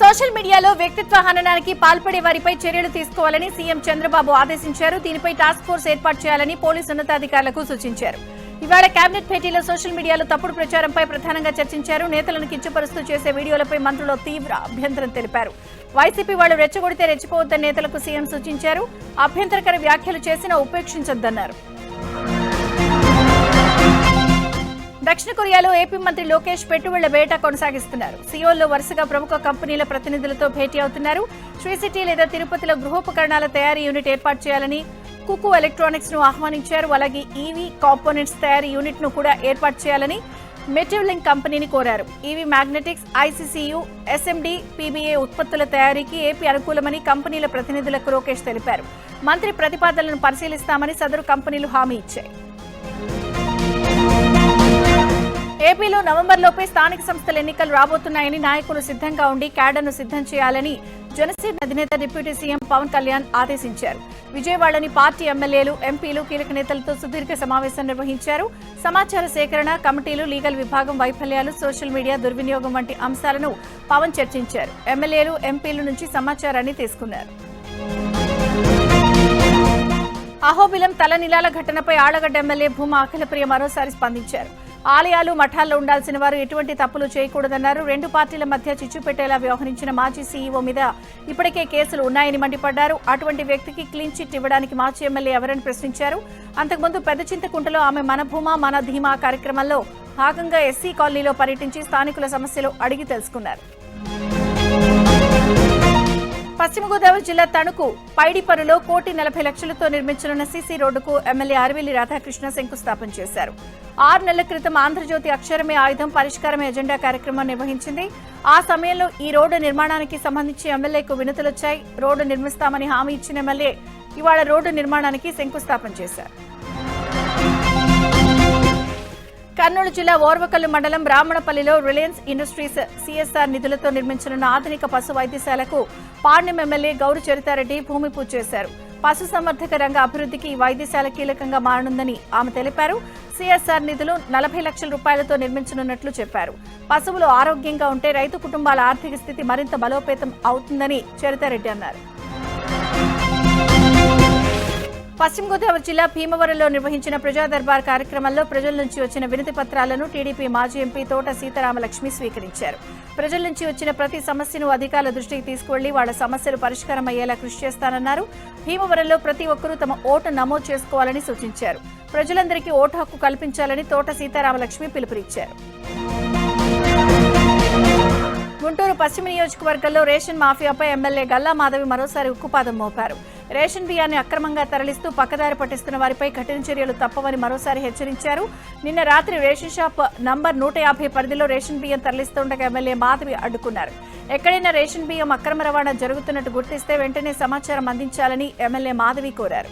Social మీడియాలో వ్యక్తిత్వ హననానికి పాల్పడే వారిపై చర్యలు తీసుకోవాలని సీఎం చంద్రబాబు ఆదేశించారు. దీనిపై టాస్క్ ఫోర్స్ ఏర్పాటు చేయాలని పోలీసు ఉన్నతాధికారులకు సూచించారు. ఇవాళ కేబినెట్ భేటీలో సోషల్ మీడియాలో తప్పుడు ప్రచారంపై ప్రధానంగా చర్చించారు. నేతలను కించపరుస్తూ చేసే వీడియోలపై మంత్రులు తీవ్ర అభ్యంతరం తెలిపారు. వైసీపీ వాళ్లు రెచ్చగొడితే రెచ్చిపోవద్దని నేతలకు సీఎం సూచించారు. అభ్యంతరకర వ్యాఖ్యలు చేసినా ఉపేక్షించొద్దన్నారు. దక్షిణ కొరియాలో ఏపీ మంత్రి లోకేష్ పెట్టుబడుల వేట కొనసాగిస్తున్నారు. సియోల్లో వరుసగా ప్రముఖ కంపెనీల ప్రతినిధులతో భేటీ అవుతున్నారు. శ్రీ సిటీ లేదా తిరుపతిలో గృహోపకరణాల తయారీ యూనిట్ ఏర్పాటు చేయాలని కుకు ఎలక్ట్రానిక్స్ ను ఆహ్వానించారు. అలాగే ఈవీ కాంపోనెంట్స్ తయారీ యూనిట్ ను కూడా ఏర్పాటు చేయాలని మెటివ్లింక్ కంపెనీని కోరారు. ఈవీ మ్యాగ్నెటిక్స్, ఐసీసీయూ, ఎస్ఎండీ, పీబీఏ ఉత్పత్తుల తయారీకి ఏపీ అనుకూలమని కంపెనీల ప్రతినిధులకు లోకేష్ తెలిపారు. మంత్రి ప్రతిపాదనలను పరిశీలిస్తామని సదరు కంపెనీలు హామీ ఇచ్చాయి. ఏపీలో నవంబర్లోపే స్థానిక సంస్థల ఎన్నికలు రాబోతున్నాయని నాయకులు సిద్ధంగా ఉండి క్యాడర్ను సిద్ధం చేయాలని జనసేన అధినేత డిప్యూటీ సీఎం పవన్ కళ్యాణ్ ఆదేశించారు. విజయవాడలోని పార్టీ ఎమ్మెల్యేలు, ఎంపీలు, కీలక నేతలతో సుదీర్ఘ సమావేశం నిర్వహించారు. సమాచార సేకరణ, కమిటీలు, లీగల్ విభాగం వైఫల్యాలు, సోషల్ మీడియా దుర్వినియోగం వంటి అంశాలను పవన్ చర్చించారు. ఎమ్మెల్యేలు, ఎంపీల నుంచి సమాచారాన్ని తీసుకున్నారు. అహోబిలం తలనిలాల ఘటనపై ఆళ్లగడ్డ ఎమ్మెల్యే భూమా అఖిలప్రియ మరోసారి స్పందించారు. ఆలయాలు, మఠాల్లో ఉండాల్సిన వారు ఎటువంటి తప్పులు చేయకూడదన్నారు. రెండు పార్టీల మధ్య చిచ్చు పెట్టేలా వ్యవహరించిన మాజీ సీఈఓ మీద ఇప్పటికే కేసులు ఉన్నాయని మండిపడ్డారు. అటువంటి వ్యక్తికి క్లీన్ చిట్ ఇవ్వడానికి మాజీ ఎమ్మెల్యే ఎవరని ప్రశ్నించారు. అంతకుముందు పెద్దచింతకుంటలో ఆమె మన భూమా మన ధీమా కార్యక్రమంలో భాగంగా ఎస్సీ కాలనీలో పర్యటించి స్థానికుల సమస్యలు అడిగి తెలుసుకున్నారు. పశ్చిమ గోదావరి జిల్లా తణుకు పైడిపరులో 1,40,00,000తో నిర్మించనున్న సీసీ రోడ్డుకు ఎమ్మెల్యే అరవిల్లి రాధాకృష్ణ శంకుస్థాపన చేశారు. 6 నెలల క్రితం ఆంధ్రజ్యోతి అక్షరమే ఆయుధం, పరిష్కారమే ఎజెండా కార్యక్రమం నిర్వహించింది. ఆ సమయంలో ఈ రోడ్డు నిర్మాణానికి సంబంధించి ఎమ్మెల్యేకు వినతులొచ్చాయి. రోడ్డు నిర్మిస్తామని హామీ ఇచ్చిన ఎమ్మెల్యే ఇవాళ రోడ్డు నిర్మాణానికి శంకుస్థాపన చేశారు. కర్నూలు జిల్లా ఓర్వకల్లు మండలం బ్రాహ్మణపల్లిలో రిలయన్స్ ఇండస్ట్రీస్ సీఎస్ఆర్ నిధులతో నిర్మించనున్న ఆధునిక పశు వైద్యశాలకు పాణ్యం ఎమ్మెల్యే గౌరు చరితారెడ్డి భూమి పూజ చేశారు. పశు సంవర్ధక రంగ అభివృద్ధికి ఈ వైద్యశాల కీలకంగా మారనుందని ఆమె తెలిపారు. సీఎస్ఆర్ నిధులు 40 లక్షల రూపాయలతో నిర్మించనున్నట్లు చెప్పారు. పశువులు ఆరోగ్యంగా ఉంటే రైతు కుటుంబాల ఆర్థిక స్థితి మరింత బలోపేతం అవుతుందని చరితారెడ్డి అన్నారు. పశ్చిమ గోదావరి జిల్లా భీమవరంలో నిర్వహించిన ప్రజా దర్బార్ కార్యక్రమంలో ప్రజల నుంచి వచ్చిన వినతి పత్రాలను టీడీపీ మాజీ ఎంపీ తోట సీతారామలక్ష్మి స్వీకరించారు. ప్రజల నుంచి వచ్చిన ప్రతి సమస్యను అధికారుల దృష్టికి తీసుకువెళ్లి వాళ్ల సమస్యలు పరిష్కారం అయ్యేలా కృషి చేస్తానన్నారు. భీమవరంలో ప్రతి ఒక్కరూ తమ ఓటు నమోదు చేసుకోవాలని సూచించారు. ప్రజలందరికీ ఓటు హక్కు కల్పించాలని తోట సీతారామలక్ష్మి పిలుపునిచ్చారు. గుంటూరు పశ్చిమ నియోజకవర్గంలో రేషన్ మాఫియాపై ఎమ్మెల్యే గల్లా మాధవి మరోసారి ఉక్కుపాదం మోపారు. రేషన్ బియ్యాన్ని అక్రమంగా తరలిస్తూ పక్కదారి పట్టిస్తున్న వారిపై కఠిన చర్యలు తప్పవని మరోసారి హెచ్చరించారు. నిన్న రాత్రి రేషన్ షాప్ నంబర్ 150 పరిధిలో రేషన్ బియ్యం తరలిస్తుండగా ఎమ్మెల్యే మాధవి అడ్డుకున్నారు. ఎక్కడైనా రేషన్ బియ్యం అక్రమ రవాణా జరుగుతున్నట్టు గుర్తిస్తే వెంటనే సమాచారం అందించాలని ఎమ్మెల్యే మాధవి కోరారు.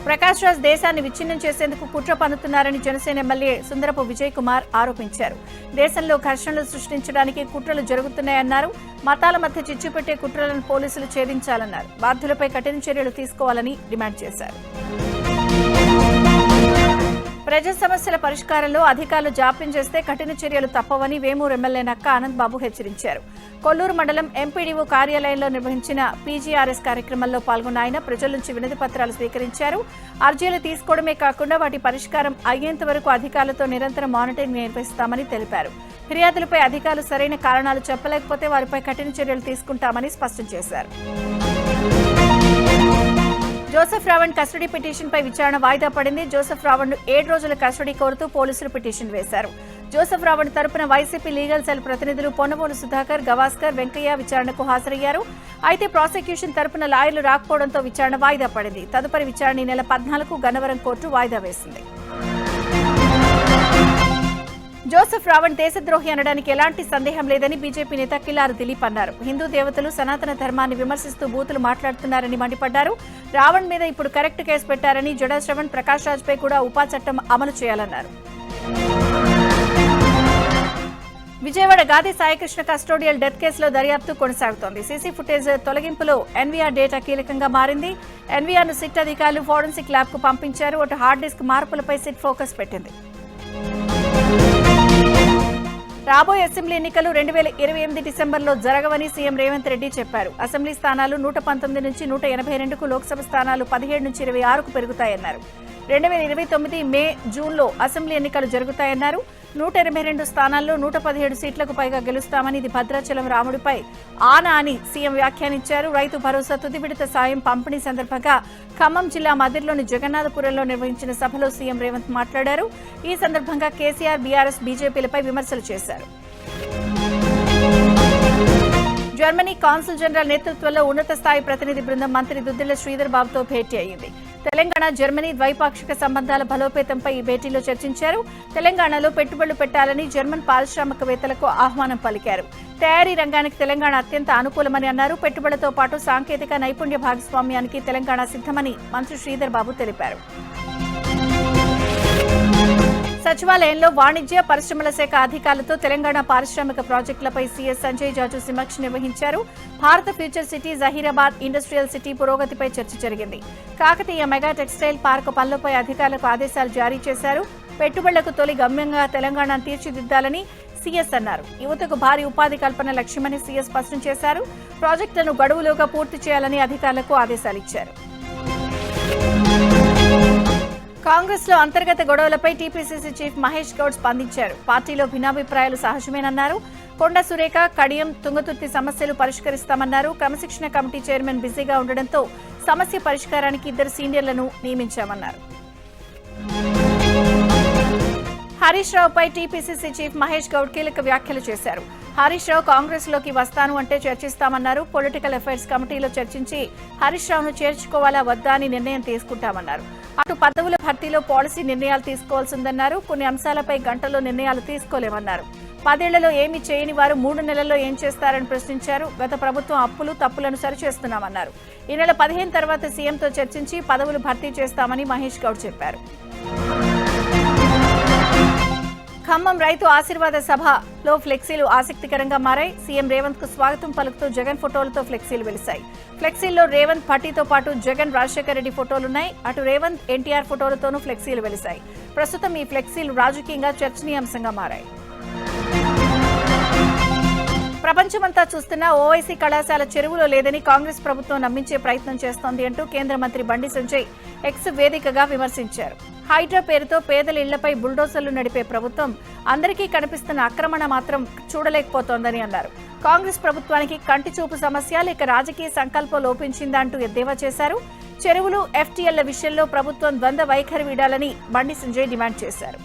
ప్రకాష్ రాజ్ దేశాన్ని విచ్ఛిన్నం చేసేందుకు కుట్ర పన్నుతున్నారని జనసేన ఎమ్మెల్యే సుందరపు విజయ్ కుమార్ ఆరోపించారు. దేశంలో ఘర్షణలు సృష్టించడానికి కుట్రలు జరుగుతున్నాయన్నారు. మతాల మధ్య చిచ్చు పెట్టే కుట్రలను పోలీసులు ఛేదించాలన్నారు. బాధ్యులపై కఠిన చర్యలు తీసుకోవాలని డిమాండ్ చేశారు. ప్రజా సమస్యల పరిష్కారంలో అధికారులు జాప్యం చేస్తే కఠిన చర్యలు తప్పవని వేమూరు ఎమ్మెల్యే నక్కా ఆనంద్ బాబు హెచ్చరించారు. కొల్లూరు మండలం ఎంపీడీఓ కార్యాలయంలో నిర్వహించిన పీజీఆర్ఎస్ కార్యక్రమంలో పాల్గొన్న ఆయన ప్రజల నుంచి వినతి పత్రాలు స్వీకరించారు. అర్జీలు తీసుకోవడమే కాకుండా వాటి పరిష్కారం అయ్యేంత వరకు అధికారులతో నిరంతరం మానిటరింగ్ నిర్వహిస్తామని తెలిపారు. ఫిర్యాదులపై అధికారులు సరైన కారణాలు చెప్పలేకపోతే వారిపై కఠిన చర్యలు తీసుకుంటామని స్పష్టం చేశారు. జోసెఫ్ రావణ్ కస్టడీ పిటిషన్పై విచారణ వాయిదా పడింది. జోసెఫ్ రావణ్ 7 రోజుల కస్టడీ కోరుతూ పోలీసులు పిటిషన్ వేశారు. జోసెఫ్ రావణ్ తరపున వైసీపీ లీగల్ సెల్ ప్రతినిధులు పొన్నవోలు సుధాకర్, గవాస్కర్, వెంకయ్య విచారణకు హాజరయ్యారు. అయితే ప్రాసిక్యూషన్ తరపున లాయర్లు రాకపోవడంతో విచారణ వాయిదా పడింది. తదుపరి విచారణ ఈ నెల 14కు గన్నవరం కోర్టు వాయిదా వేసింది. జోసెఫ్ రావణ్ దేశద్రోహి అనడానికి ఎలాంటి సందేహం లేదని బీజేపీ నేత కిలారు దిలీప్ అన్నారు. హిందూ దేవతలు సనాతన ధర్మాన్ని విమర్శిస్తూ బూతులు మాట్లాడుతున్నారని మండిపడ్డారు. రావణ్ మీద ఇప్పుడు కరెక్ట్ కేసు పెట్టారని జడా శ్రవణ్, ప్రకాష్ రాజ్ పై కూడా ఉపా చట్టం అమలు చేయాలన్నారు. విజయవాడ గాది సాయికృష్ణ కస్టోడియల్ డెత్ కేసులో దర్యాప్తు కొనసాగుతోంది. సీసీ ఫుటేజ్ తొలగింపులో ఎన్వీఆర్ డేటా కీలకంగా మారింది. ఎన్వీఆర్ను సిట్ అధికారులు ఫోరెన్సిక్ ల్యాబ్ కు పంపించారు. అటు హార్డ్ డిస్క్ మార్పులపై సిట్ ఫోకస్ పెట్టింది. రాబోయే అసెంబ్లీ ఎన్నికలు 2028 డిసెంబర్లో జరగవని సీఎం రేవంత్ రెడ్డి చెప్పారు. అసెంబ్లీ స్థానాలు 119 నుంచి 182కు, లోక్సభ స్థానాలు 17 నుంచి 26కు పెరుగుతాయన్నారు. 2029 మే, జూన్లో అసెంబ్లీ ఎన్నికలు జరుగుతాయన్నారు. 182 స్థానాల్లో 117 సీట్లకు పైగా గెలుస్తామని, ఇది భద్రాచలం రాముడిపై ఆన అని సీఎం వ్యాఖ్యానించారు. రైతు భరోసా తుది విడత సాయం పంపిణీ సందర్భంగా ఖమ్మం జిల్లా మదిర్లోని జగన్నాథపురంలో నిర్వహించిన సభలో సీఎం రేవంత్ మాట్లాడారు. ఈ సందర్భంగా కేసీఆర్, బీఆర్ఎస్, బీజేపీలపై విమర్శలు చేశారు. జర్మనీ కాన్సుల్ జనరల్ నేతృత్వంలో ఉన్నత స్థాయి ప్రతినిధి బృందం మంత్రి దుద్దిళ్ల శ్రీధర్ బాబుతో భేటీ అయింది. తెలంగాణ, జర్మనీ ద్వైపాక్షిక సంబంధాల బలోపేతంపై ఈ భేటీలో చర్చించారు. తెలంగాణలో పెట్టుబడులు పెట్టాలని జర్మన్ పారిశ్రామికవేత్తలకు ఆహ్వానం పలికారు. తయారీ రంగానికి తెలంగాణ అత్యంత అనుకూలమని అన్నారు. పెట్టుబడులతో పాటు సాంకేతిక నైపుణ్య భాగస్వామ్యానికి తెలంగాణ సిద్ధమని మంత్రి శ్రీధర్ బాబు తెలిపారు. సచివాలయంలో వాణిజ్య పరిశ్రమల శాఖ అధికారులతో తెలంగాణ పారిశ్రామిక ప్రాజెక్టులపై సీఎస్ సంజయ్ జాజు సమీక్ష నిర్వహించారు. భారత future city, Zaheerabad industrial city పురోగతిపై చర్చ జరిగింది. కాకతీయ మెగా టెక్స్టైల్ పార్క్ పనులపై అధికారులకు ఆదేశాలు జారీ చేశారు. పెట్టుబడులకు తొలి గమ్యంగా తెలంగాణను తీర్చిదిద్దాలని సీఎస్ అన్నారు. యువతకు భారీ ఉపాధి కల్పన లక్ష్యమని సీఎస్ స్పష్టం చేశారు. ప్రాజెక్టులను గడువులోగా పూర్తి చేయాలని అధికారులకు ఆదేశాలిచ్చారు. కాంగ్రెస్ లో అంతర్గత గొడవలపై టీపీసీసీ చీఫ్ మహేష్ గౌడ్ స్పందించారు. పార్టీలో భిన్నాభిప్రాయాలు సహజమేనన్నారు. కొండ సురేఖ, కడియం, తుంగతుర్తి సమస్యలు పరిష్కరిస్తామన్నారు. క్రమశిక్షణ కమిటీ చైర్మన్ బిజీగా ఉండడంతో సమస్య పరిష్కారానికి 2 సీనియర్లను నియమించామన్నారు. హరీష్ రావుపై టీపీసీసీ చీఫ్ మహేష్ గౌడ్ కీలక వ్యాఖ్యలు చేశారు. హరీష్ రావు కాంగ్రెస్ లోకి వస్తాను అంటే చర్చిస్తామన్నారు. పొలిటికల్ అఫైర్స్ కమిటీలో చర్చించి హరీష్ రావును చేర్చుకోవాలా వద్దా అని నిర్ణయం తీసుకుంటామన్నారు. అటు పదవుల భర్తీలో పాలసీ నిర్ణయాలు తీసుకోవాల్సిందన్నారు. కొన్ని అంశాలపై గంటలో నిర్ణయాలు తీసుకోలేమన్నారు. 10 ఏళ్లలో ఏమీ చేయని వారు 3 నెలల్లో ఏం చేస్తారని ప్రశ్నించారు. గత ప్రభుత్వం అప్పులు, తప్పులను సరిచేస్తున్నామన్నారు. ఈ నెల 15 తర్వాత సీఎంతో చర్చించి పదవులు భర్తీ చేస్తామని మహేష్ గౌడ్ చెప్పారు. ఖమ్మం రైతు ఆశీర్వాద సభలో ఫ్లెక్సీలు ఆసక్తికరంగా మారాయి. సీఎం రేవంత్ కు స్వాగతం పలుకుతూ జగన్ ఫోటోలతో ఫ్లెక్సీలు వెలిశాయి. ఫ్లెక్సీల్లో రేవంత్ పట్టీతో పాటు జగన్, రాజశేఖర్ రెడ్డి ఫోటోలున్నాయి. అటు రేవంత్, ఎన్టీఆర్ ఫోటోలతోనూ ఫ్లెక్సీలు వెలిశాయి. ప్రస్తుతం ఈ ఫ్లెక్సీలు రాజకీయంగా చర్చనీయాంశంగా మారాయి. ప్రపంచమంతా చూస్తున్న ఓవైసీ కళాశాల చెరువులో లేదని కాంగ్రెస్ ప్రభుత్వం నమ్మించే ప్రయత్నం చేస్తోంది అంటూ కేంద్ర మంత్రి బండి సంజయ్ ఎక్స్ వేదికగా విమర్శించారు. హైడ్రా పేరుతో పేదల ఇళ్లపై బుల్డోజర్లు నడిపే ప్రభుత్వం అందరికీ కనిపిస్తున్న ఆక్రమణ మాత్రం చూడలేకపోతోందని అన్నారు. కాంగ్రెస్ ప్రభుత్వానికి కంటి చూపు సమస్య లేక రాజకీయ సంకల్పం లోపించిందా అంటూ ఎద్దేవా చేశారు. చెరువులు, ఎఫ్టీఎల్ల విషయంలో ప్రభుత్వం ద్వంద్వ వైఖరి వీడాలని బండి సంజయ్ డిమాండ్ చేశారు.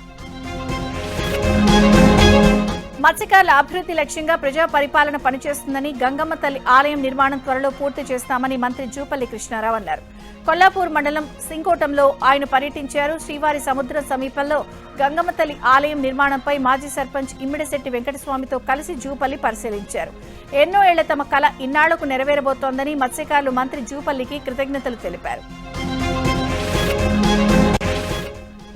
మత్స్యకారుల అభివృద్ధి లక్ష్యంగా ప్రజా పరిపాలన పనిచేస్తుందని, గంగమ్మ తల్లి ఆలయం నిర్మాణం త్వరలో పూర్తి చేస్తామని మంత్రి జూపల్లి కృష్ణారావు అన్నారు. కొల్లాపూర్ మండలం సింకోటంలో ఆయన పర్యటించారు. శ్రీవారి సముద్రం సమీపంలో గంగమ్మ తల్లి ఆలయం నిర్మాణంపై మాజీ సర్పంచ్ ఇమ్మిడిశెట్టి వెంకటస్వామితో కలిసి జూపల్లి పరిశీలించారు. ఎన్నో ఏళ్ల తమ కల ఇన్నాళ్లకు నెరవేరబోతోందని మత్స్యకారులు మంత్రి జూపల్లికి కృతజ్ఞతలు తెలిపారు.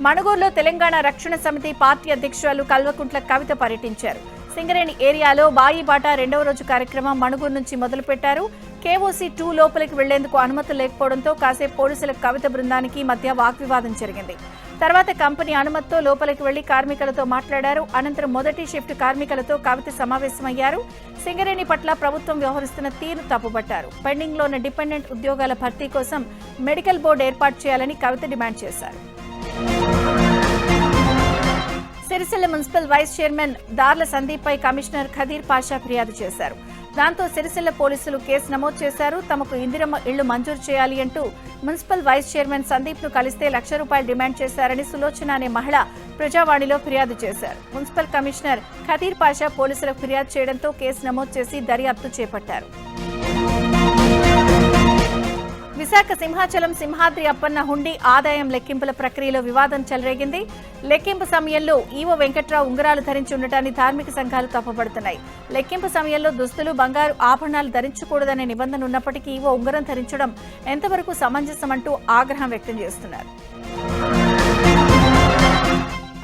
మణుగూరులో తెలంగాణ రక్షణ సమితి పార్టీ అధ్యక్షురాలు కల్వకుంట్ల కవిత పర్యటించారు. సింగరేణి ఏరియాలో బాయిబాట 2వ రోజు కార్యక్రమం మణుగూరు నుంచి మొదలుపెట్టారు. కేఓసీ 2 లోపలికి వెళ్లేందుకు అనుమతులు లేకపోవడంతో కాసేపు పోలీసుల కవిత బృందానికి మధ్య వాగ్వివాదం జరిగింది. తర్వాత కంపెనీ అనుమతితో లోపలికి వెళ్లి కార్మికులతో మాట్లాడారు. అనంతరం మొదటి షిఫ్ట్ కార్మికులతో కవిత సమావేశమయ్యారు. సింగరేణి పట్ల ప్రభుత్వం వ్యవహరిస్తున్న తీరు తప్పుపట్టారు. పెండింగ్ లో ఉన్న డిపెండెంట్ ఉద్యోగాల భర్తీ కోసం మెడికల్ బోర్డు ఏర్పాటు చేయాలని కవిత డిమాండ్ చేశారు. సిరిసిల్ల మున్సిపల్ వైస్ చైర్మన్ దార్ల సందీప్ పై కమిషనర్ ఖదీర్ పాషా ఫిర్యాదు చేశారు. దాంతో సిరిసిల్ల పోలీసులు కేసు నమోదు చేశారు. తమకు ఇందిరమ్మ ఇళ్లు మంజూరు చేయాలి అంటూ మున్సిపల్ వైస్ చైర్మన్ సందీప్ ను కలిస్తే ₹1,00,000 డిమాండ్ చేశారని సులోచన అనే మహిళ ప్రజావాణిలో ఫిర్యాదు చేశారు. మున్సిపల్ కమిషనర్ ఖదీర్ పాషా పోలీసులకు ఫిర్యాదు చేయడంతో కేసు నమోదు చేసి దర్యాప్తు చేపట్టారు. విశాఖ సింహాచలం సింహాద్రి అప్పన్న హుండీ ఆదాయం లెక్కింపుల ప్రక్రియలో వివాదం చెలరేగింది. లెక్కింపు సమయంలో ఈవో వెంకట్రావు ఉంగరాలు ధరించి ఉండటాన్ని ధార్మిక సంఘాలు తప్పుపడుతున్నాయి. లెక్కింపు సమయంలో దుస్తులు, బంగారు ఆభరణాలు ధరించకూడదనే నిబంధన ఉన్నప్పటికీ ఈవో ఉంగరం ధరించడం ఎంతవరకు సమంజసమంటూ ఆగ్రహం వ్యక్తం చేస్తున్నారు.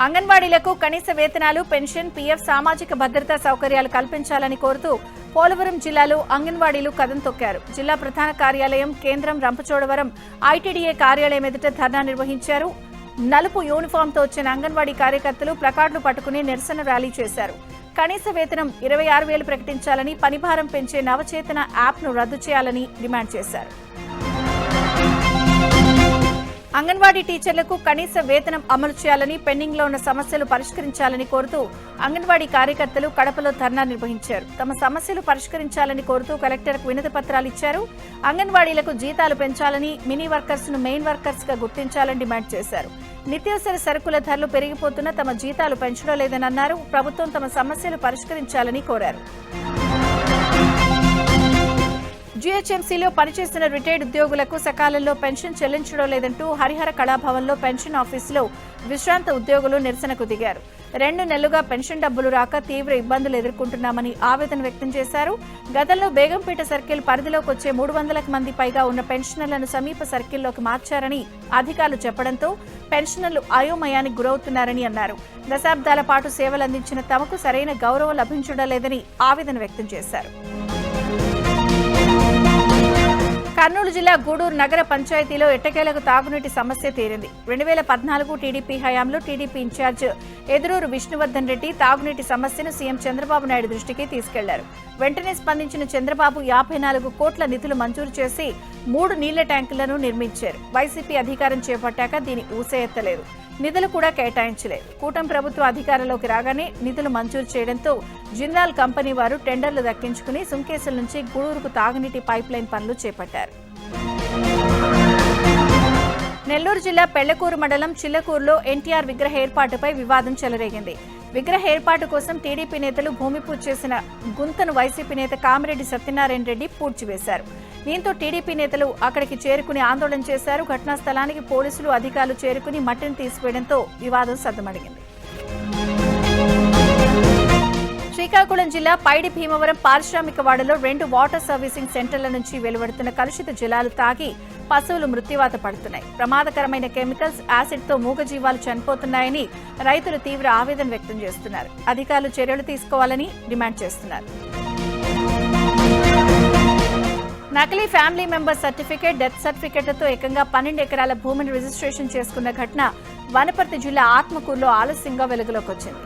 అంగన్వాడీలకు కనీస వేతనాలు, పెన్షన్, పీఎఫ్, సామాజిక భద్రతా సౌకర్యాలు కల్పించాలని కోరుతూ పోలవరం జిల్లాలో అంగన్వాడీలు కదం తొక్కారు. జిల్లా ప్రధాన కార్యాలయం, కేంద్రం, రంపచోడవరం ఐటీడీఏ కార్యాలయం ఎదుట ధర్నా నిర్వహించారు. నలుపు యూనిఫామ్తో వచ్చిన అంగన్వాడీ కార్యకర్తలు ప్లకార్డులు పట్టుకుని నిరసన ర్యాలీ చేశారు. కనీస వేతనం 26,000 ప్రకటించాలని, పనిభారం పెంచే నవచేతన యాప్ను రద్దు చేయాలని డిమాండ్ చేశారు. అంగన్వాడీ టీచర్లకు కనీస వేతనం అమలు చేయాలని, పెండింగ్లో ఉన్న సమస్యలు పరిష్కరించాలని కోరుతూ అంగన్వాడీ కార్యకర్తలు కడపలో ధర్నా నిర్వహించారు. తమ సమస్యలు పరిష్కరించాలని కోరుతూ కలెక్టర్కు వినతి పత్రాలు ఇచ్చారు. అంగన్వాడీలకు జీతాలు పెంచాలని, మినీ వర్కర్స్ ను మెయిన్ వర్కర్స్ గా గుర్తించాలని డిమాండ్ చేశారు. నిత్యావసర సరుకుల ధరలు పెరిగిపోతున్నా తమ జీతాలు పెంచడం లేదని అన్నారు. ప్రభుత్వం తమ సమస్యలు పరిష్కరించాలని కోరారు. జీహెచ్ఎంసీలో పనిచేస్తున్న రిటైర్డ్ ఉద్యోగులకు సకాలంలో పెన్షన్ చెల్లించడం లేదంటూ హరిహర కళాభవన్లో పెన్షన్ ఆఫీసులో విశ్రాంత ఉద్యోగులు నిరసనకు దిగారు. 2 నెలలుగా పెన్షన్ డబ్బులు రాక తీవ్ర ఇబ్బందులు ఎదుర్కొంటున్నామని ఆవేదన వ్యక్తం చేశారు. గతంలో బేగంపేట సర్కిల్ పరిధిలోకి వచ్చే 300 మంది పైగా ఉన్న పెన్షనర్లను సమీప సర్కిల్లోకి మార్చారని అధికారులు చెప్పడంతో పెన్షనర్లు అయోమయానికి గురవుతున్నారని అన్నారు. దశాబ్దాల పాటు సేవలందించిన తమకు సరైన గౌరవం లభించడం లేదని ఆవేదన వ్యక్తం చేశారు. కర్నూలు జిల్లా గూడూరు నగర పంచాయతీలో ఎట్టకేలకు తాగునీటి సమస్య తీరింది. 2014 టీడీపీ హయాంలో టీడీపీ ఇన్ఛార్జ్ ఎదురూరు విష్ణువర్ధన్ రెడ్డి తాగునీటి సమస్యను సీఎం చంద్రబాబు నాయుడు దృష్టికి తీసుకెళ్లారు. వెంటనే స్పందించిన చంద్రబాబు 54 కోట్ల నిధులు మంజూరు చేసి 3 నీళ్ల ట్యాంకులను నిర్మించారు. వైసీపీ అధికారం చేపట్టాక దీని ఊసే ఎత్తలేదు. నిధులు కూడా కేటాయించలేదు. కూటమి ప్రభుత్వం అధికారంలోకి రాగానే నిధులు మంజూరు చేయడంతో జిందాల్ కంపెనీ వారు టెండర్లు దక్కించుకుని సుంకేసుల నుంచి గూడూరుకు తాగునీటి పైప్లైన్ పనులు చేపట్టారు. నెల్లూరు జిల్లా పెళ్లకూరు మండలం చిల్లకూరులో ఎన్టీఆర్ విగ్రహ ఏర్పాటుపై వివాదం చెలరేగింది. విగ్రహ ఏర్పాటు కోసం టీడీపీ నేతలు భూమి పూజ చేసిన గుంతను వైసీపీ నేత కామిరెడ్డి సత్యనారాయణ రెడ్డి పూడ్చివేశారు. దీంతో టీడీపీ నేతలు అక్కడికి చేరుకుని ఆందోళన చేశారు. ఘటనా స్థలానికి పోలీసులు అధికారులు చేరుకుని మట్టిని తీసివేయడంతో వివాదం సద్దుమణిగింది. శ్రీకాకుళం జిల్లా పైడి భీమవరం పారిశ్రామిక వాడలో 2 వాటర్ సర్వీసింగ్ సెంటర్ల నుంచి వెలువడుతున్న కలుషిత జలాలు తాగి పశువులు మృత్యువాత పడుతున్నాయి. ప్రమాదకరమైన కెమికల్స్, యాసిడ్తో మూగజీవాలు చనిపోతున్నాయని రైతులు తీవ్ర ఆవేదన వ్యక్తం చేస్తున్నారు. అధికారులు చర్యలు తీసుకోవాలని డిమాండ్ చేస్తున్నారు. నకిలీ ఫ్యామిలీ మెంబర్ సర్టిఫికేట్, డెత్ సర్టిఫికేట్లతో ఏకంగా 12 ఎకరాల భూమిని రిజిస్ట్రేషన్ చేసుకున్న ఘటన వనపర్తి జిల్లా ఆత్మకూరులో ఆలస్యంగా వెలుగులోకి వచ్చింది.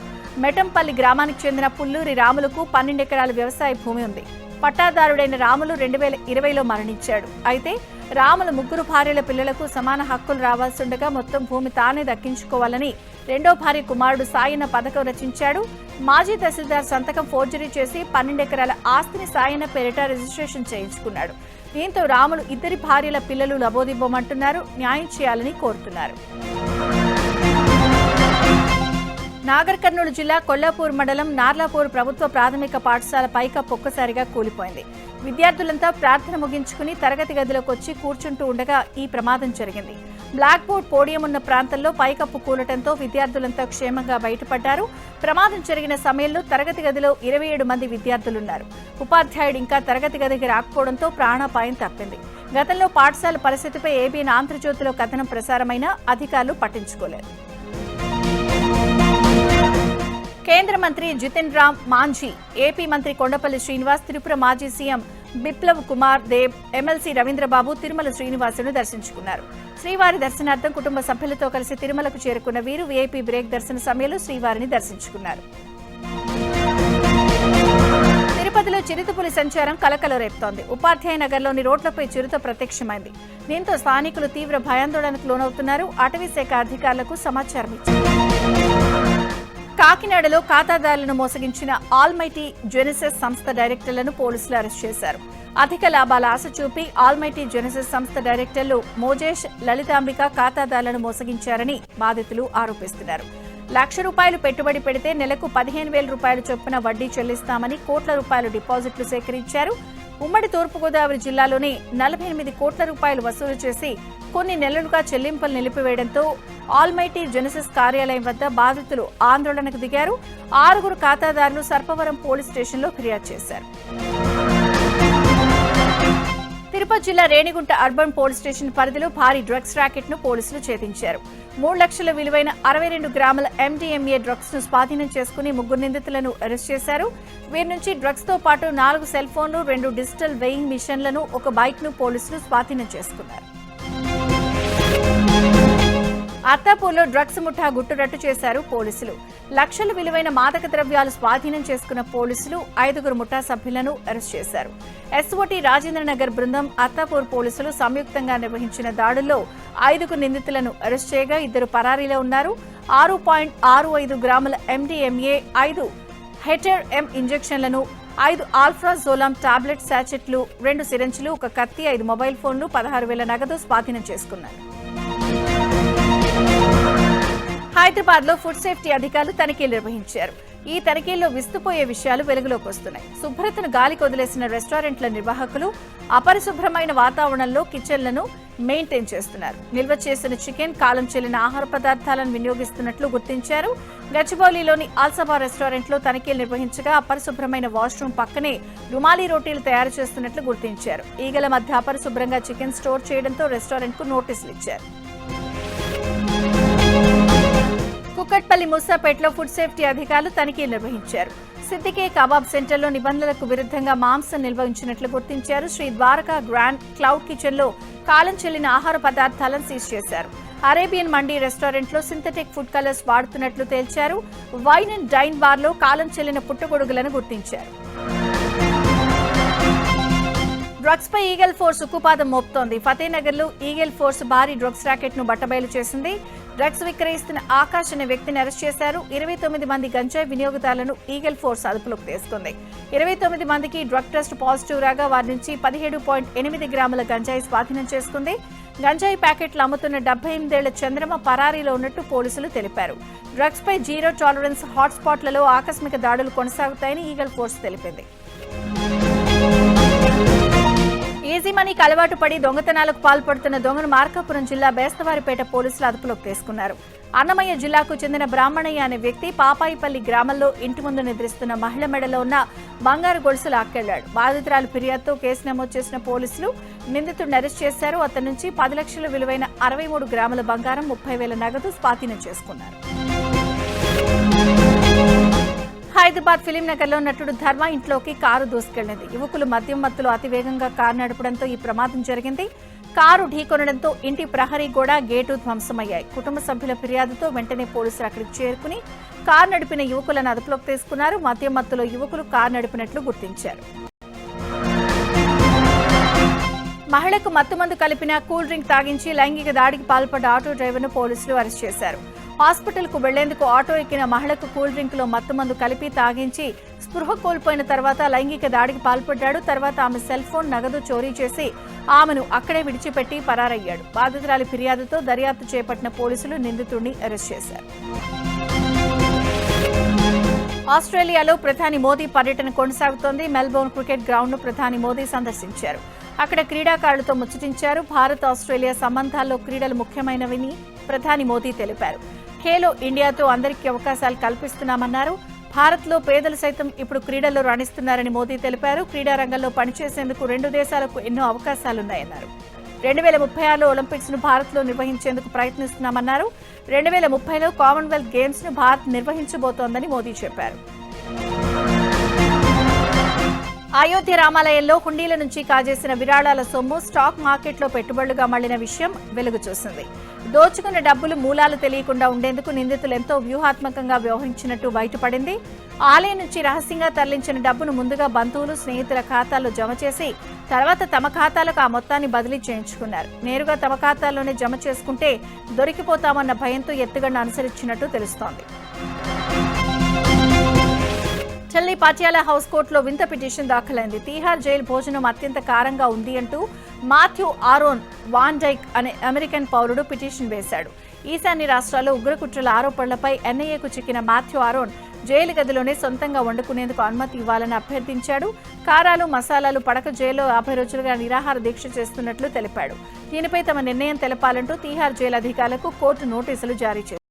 మెటంపల్లి గ్రామానికి చెందిన పుల్లూరి రాములకు 12 ఎకరాల వ్యవసాయ భూమి ఉంది. పట్టాదారుడైన రాములు 2020లో మరణించాడు. అయితే రాములు 3 భార్యల పిల్లలకు సమాన హక్కులు రావాల్సిండగా మొత్తం భూమి తానే దక్కించుకోవాలని 2వ భార్య కుమారుడు సాయన్న పథకం రచించాడు. మాజీ తహసీల్దార్ సంతకం ఫోర్జరీ చేసి 12 ఎకరాల ఆస్తిని సాయన్న పేరిట రిజిస్ట్రేషన్ చేయించుకున్నాడు. దీంతో రాములు 2 భార్యల పిల్లలు లబోదిబ్బోమంటున్నారు. న్యాయం చేయాలని కోరుతున్నారు. నాగర్ కర్నూలు జిల్లా కొల్లాపూర్ మండలం నార్లాపూర్ ప్రభుత్వ ప్రాథమిక పాఠశాల పైకప్పు ఒక్కసారిగా కూలిపోయింది. విద్యార్థులంతా ప్రార్థన ముగించుకుని తరగతి గదిలోకి వచ్చి కూర్చుంటూ ఉండగా ఈ ప్రమాదం జరిగింది. బ్లాక్ బోర్డ్ పోడియం ఉన్న ప్రాంతంలో పైకప్పు కూలటంతో విద్యార్థులంతా క్షేమంగా బయటపడ్డారు. ప్రమాదం జరిగిన సమయంలో తరగతి గదిలో 27 మంది విద్యార్థులున్నారు. ఉపాధ్యాయుడు ఇంకా తరగతి గదికి రాకపోవడంతో ప్రాణాపాయం తప్పింది. గతంలో పాఠశాల పరిస్థితిపై ఏబీఎన్ ఆంధ్రజ్యోతిలో కథనం ప్రసారమైనా అధికారులు పట్టించుకోలేదు. కేంద్ర మంత్రి జితిన్ రామ్ మాంఝీ, ఏపీ మంత్రి కొండపల్లి శ్రీనివాస్, త్రిపుర మాజీ సీఎం బిప్లవ్ కుమార్ దేవ్, ఎమ్మెల్సీ రవీంద్రబాబు తిరుమల శ్రీనివాసును దర్శించుకున్నారు. శ్రీవారి దర్శనార్థం కుటుంబ సభ్యులతో కలిసి తిరుమలకు చేరుకున్న వీరు వీఐపీ బ్రేక్ దర్శన సమయంలో శ్రీవారిని దర్శించుకున్నారు. తిరుపతిలో చిరుతపులి సంచారం కలకలం రేపుతోంది. ఉపాధ్యాయ నగర్లోని రోడ్లపై చిరుత ప్రత్యక్షమైంది. దీంతో స్థానికులు తీవ్ర భయాందోళనకు లోనవుతున్నారు. అటవీ శాఖ అధికారులకు సమాచారం ఇచ్చారు. కాకినాడలో ఖాతాదారులను మోసగించిన ఆల్మైటీ జెనెసిస్ సంస్థ డైరెక్టర్లను పోలీసులు అరెస్ట్ చేశారు. అధిక లాభాల ఆశ చూపి ఆల్మైటీ జెనెసిస్ సంస్థ డైరెక్టర్లు మోజేష్, లలితాంబిక ఖాతాదారులను మోసగించారని బాధితులు ఆరోపిస్తున్నారు. ₹1,00,000 పెట్టుబడి పెడితే నెలకు ₹15,000 చొప్పున వడ్డీ చెల్లిస్తామని కోట్ల రూపాయల డిపాజిట్లు సేకరించారు. ఉమ్మడి తూర్పుగోదావరి జిల్లాలోనే ₹48 కోట్ల వసూలు చేసి కొన్ని నెలలుగా చెల్లింపులు నిలిపివేయడంతో ఆల్మైటీ జెనెసిస్ కార్యాలయం వద్ద బాధితులు ఆందోళనకు దిగారు. 6 ఖాతాదారులు సర్పవరం పోలీస్ స్టేషన్లో ఫిర్యాదు చేశారు. తిరుపతి జిల్లా రేణిగుంట అర్బన్ పోలీస్ స్టేషన్ పరిధిలో భారీ డ్రగ్స్ ర్యాకెట్ ను పోలీసులు ఛేదించారు. 3 లక్షల విలువైన 62 గ్రాముల MDMA డ్రగ్స్ ను స్వాధీనం చేసుకుని 3 నిందితులను అరెస్ట్ చేశారు. వీరి నుంచి డ్రగ్స్ తో పాటు 4 సెల్ ఫోన్లు, 2 డిజిటల్ వెయింగ్ మిషన్లను, 1 బైక్ ను పోలీసులు స్వాధీనం చేసుకున్నారు. అత్తాపూర్లో డ్రగ్స్ ముఠా గుట్టురట్టు చేశారు పోలీసులు. లక్షల విలువైన మాదక ద్రవ్యాలు స్వాధీనం చేసుకున్న పోలీసులు 5 ముఠా సభ్యులను అరెస్ట్ చేశారు. ఎస్ఓటీ రాజేంద్రనగర్ బృందం, అత్తాపూర్ పోలీసులు సంయుక్తంగా నిర్వహించిన దాడుల్లో 5 నిందితులను అరెస్ట్ చేయగా 2 పరారీలో ఉన్నారు. 6.65 గ్రాముల MDMA, 5 హెటర్ ఎం ఇంజెక్షన్లను, 5 ఆల్ఫ్రాజోలామ్ టాబ్లెట్ శాచెట్లు, 2 సిరంజ్లు, 1 కత్తి, 5 మొబైల్ ఫోన్లు, 16,000 నగదు స్వాధీనం చేసుకున్నారు. హైదరాబాద్ లో ఫుడ్ సేఫ్టీ అధికారులు తనిఖీలు నిర్వహించారు. ఈ తనిఖీల్లో విస్తుపోయే విషయాలు వెలుగులోకి వస్తున్నాయి. శుభ్రతను గాలికి వదిలేసిన రెస్టారెంట్ల నిర్వాహకులు అపరిశుభ్రమైన వాతావరణంలో కిచెన్లను మెయింటైన్ చేస్తున్నారు. నిల్వ చేసిన చికెన్, కాలం చెల్లిన ఆహార పదార్థాలను వినియోగిస్తున్నట్లు గుర్తించారు. గచ్చిబౌలిలోని ఆల్సబా రెస్టారెంట్లో తనిఖీలు నిర్వహించగా అపరిశుభ్రమైన వాష్రూమ్ పక్కనే రుమాలీ రోటీలు తయారు చేస్తున్నట్లు గుర్తించారు. ఈగల మధ్య అపరిశుభ్రంగా చికెన్ స్టోర్ చేయడంతో రెస్టారెంట్కు నోటీసులు ఇచ్చారు. కుక్కట్పల్లి ముసాపేటలో ఫుడ్ సేఫ్టీ అధికారులు తనిఖీలు నిర్వహించారు. సిద్దికే కబాబ్ సెంటర్లో నిబంధనలకు విరుద్ధంగా మాంసం నిల్వ ఉంచినట్లు గుర్తించారు. Shri Dwaraka grand cloud kitchen లో కాలం చెల్లిన ఆహార పదార్థాలను సీజ్ చేశారు. అరేబియన్ మండీ రెస్టారెంట్లో సింథటిక్ ఫుడ్ కలర్స్ వాడుతున్నట్లు తేల్చారు. వైన్ అండ్ డైన్ బార్ లో కాలం చెల్లిన పుట్టగొడుగులను గుర్తించారు. డ్రగ్స్ పై ఈగల్ ఫోర్స్ ఉక్కుపాదం మోపుతోంది. ఫతేనగర్ లో ఈగల్ ఫోర్స్ భారీ డ్రగ్స్ రాకెట్ ను బట్టబయలు చేసింది. డ్రగ్స్ విక్రయిస్తున్న ఆకాష్ అనే వ్యక్తిని అరెస్ట్ చేశారు. 29 మంది గంజాయి వినియోగదారులను ఈగల్ ఫోర్స్ అదుపులోకి తీసుకుంది. 29 మందికి డ్రగ్ టెస్ట్ పాజిటివ్ రాగా వారి నుంచి 17.8 గ్రాముల గంజాయి స్వాధీనం చేసుకుంది. గంజాయి ప్యాకెట్లు అమ్ముతున్న 78 ఏళ్ల చంద్రమ పరారీలో ఉన్నట్టు పోలీసులు తెలిపారు. డ్రగ్స్ పై జీరో టాలరెన్స్ హాట్స్పాట్లలో ఆకస్మిక దాడులు కొనసాగుతాయని ఈగల్ ఫోర్స్ తెలిపింది. ఈజీ మనీకి అలవాటు పడి దొంగతనాలకు పాల్పడుతున్న దొంగను మార్కాపురం జిల్లా బేస్తవారిపేట పోలీసులు అదుపులోకి తీసుకున్నారు. అన్నమయ్య జిల్లాకు చెందిన బ్రాహ్మణయ్య అనే వ్యక్తి పాపాయిపల్లి గ్రామంలో ఇంటి ముందు నిద్రిస్తున్న మహిళ మెడలో ఉన్న బంగారు గొలుసు లాక్కెళ్లాడు. బాధితురాలు ఫిర్యాదుతో కేసు నమోదు చేసిన పోలీసులు నిందితుడిని అరెస్ట్ చేశారు. అతని నుంచి 10 లక్షల విలువైన 63 గ్రాముల బంగారం, 30,000 నగదు స్వాధీనం చేసుకున్నారు. హైదరాబాద్ ఫిలింనగర్ లో నటుడు ధర్మ ఇంట్లోకి కారు దూసుకెళ్లింది. యువకులు మద్యం మత్తులో అతివేగంగా కారు నడపడంతో ఈ ప్రమాదం జరిగింది. కారు ఢీకొనడంతో ఇంటి ప్రహరీ గోడ, గేటు ధ్వంసమయ్యాయి. కుటుంబ సభ్యుల ఫిర్యాదుతో వెంటనే పోలీసులు అక్కడికి చేరుకుని కారు నడిపిన యువకులను అదుపులోకి తీసుకున్నారు. మద్యం మత్తులో యువకులు కారు నడిపినట్లు గుర్తించారు. మహిళకు మత్తుమందు కలిపిన కూల్ డ్రింక్ తాగించి లైంగిక దాడికి పాల్పడ్డ ఆటో డ్రైవర్ను పోలీసులు అరెస్ట్ చేశారు. హాస్పిటల్ కు వెళ్లేందుకు ఆటో ఎక్కిన మహిళకు కూల్ డ్రింక్ లో మత్తుమందు కలిపి తాగించి స్పృహ కోల్పోయిన తర్వాత లైంగిక దాడికి పాల్పడ్డాడు. తర్వాత ఆమె సెల్ ఫోన్, నగదు చోరీ చేసి ఆమెను అక్కడే విడిచిపెట్టి పరారయ్యాడు. బాధితురాలి ఫిర్యాదుతో దర్యాప్తు చేపట్టిన పోలీసులు నిందితుడిని అరెస్ట్ చేశారు. ఆస్ట్రేలియాలో ప్రధాని మోదీ పర్యటన కొనసాగుతోంది. మెల్బోర్న్ క్రికెట్ గ్రౌండ్ ను ప్రధాని మోదీ సందర్శించారు. అక్కడ క్రీడాకారులతో ముచ్చటించారు. భారత్ ఆస్ట్రేలియా సంబంధాల్లో క్రీడలు ముఖ్యమైనవని ప్రధాని మోదీ తెలిపారు. ఖేలో ఇండియాతో అందరికీ అవకాశాలు కల్పిస్తున్నామన్నారు. భారత్లో పేదలు సైతం ఇప్పుడు క్రీడల్లో రాణిస్తున్నారని మోదీ తెలిపారు. క్రీడా రంగంలో పనిచేసేందుకు 2 దేశాలకు ఎన్నో అవకాశాలున్నాయన్నారు. 2036లో ఒలింపిక్స్ ను భారత్ లో నిర్వహించేందుకు ప్రయత్నిస్తున్నామన్నారు. 2030లో కామన్వెల్త్ గేమ్స్ ను భారత్ నిర్వహించబోతోందని మోదీ చెప్పారు. అయోధ్య రామాలయంలో హుండీల నుంచి కాజేసిన విరాళాల సొమ్ము స్టాక్ మార్కెట్లో పెట్టుబడులుగా మళ్లిన విషయం వెలుగు చూసింది. దోచుకున్న డబ్బులు మూలాలు తెలియకుండా ఉండేందుకు నిందితులు ఎంతో వ్యూహాత్మకంగా వ్యవహరించినట్టు బయటపడింది. ఆలయం నుంచి రహస్యంగా తరలించిన డబ్బును ముందుగా బంధువులు, స్నేహితుల ఖాతాల్లో జమ చేసి తర్వాత తమ ఖాతాలకు ఆ మొత్తాన్ని బదిలీ చేయించుకున్నారు. నేరుగా తమ ఖాతాల్లోనే జమ చేసుకుంటే దొరికిపోతామన్న భయంతో ఎత్తుగడను అనుసరించినట్టు తెలుస్తోంది. ఢిల్లీ పటియాలా హౌస్ కోర్టులో వింత పిటిషన్ దాఖలైంది. తీహార్ జైలు భోజనం అత్యంత కారంగా ఉంది అంటూ మాథ్యూ ఆరోన్ వాన్ డైక్ అనే అమెరికన్ పౌరుడు పిటిషన్ వేశాడు. ఈశాన్య రాష్ట్రాల్లో ఉగ్రకుట్రల ఆరోపణలపై ఎన్ఐఏకు చిక్కిన మాథ్యూ ఆరోన్ జైలు గదిలోనే సొంతంగా వండుకునేందుకు అనుమతి ఇవ్వాలని అభ్యర్థించాడు. కారాలు, మసాలాలు పడక జైల్లో 50 రోజులుగా నిరాహార దీక్ష చేస్తున్నట్లు తెలిపాడు. దీనిపై తమ నిర్ణయం తెలపాలంటూ తీహార్ జైలు అధికారులకు కోర్టు నోటీసులు జారీ చేసింది.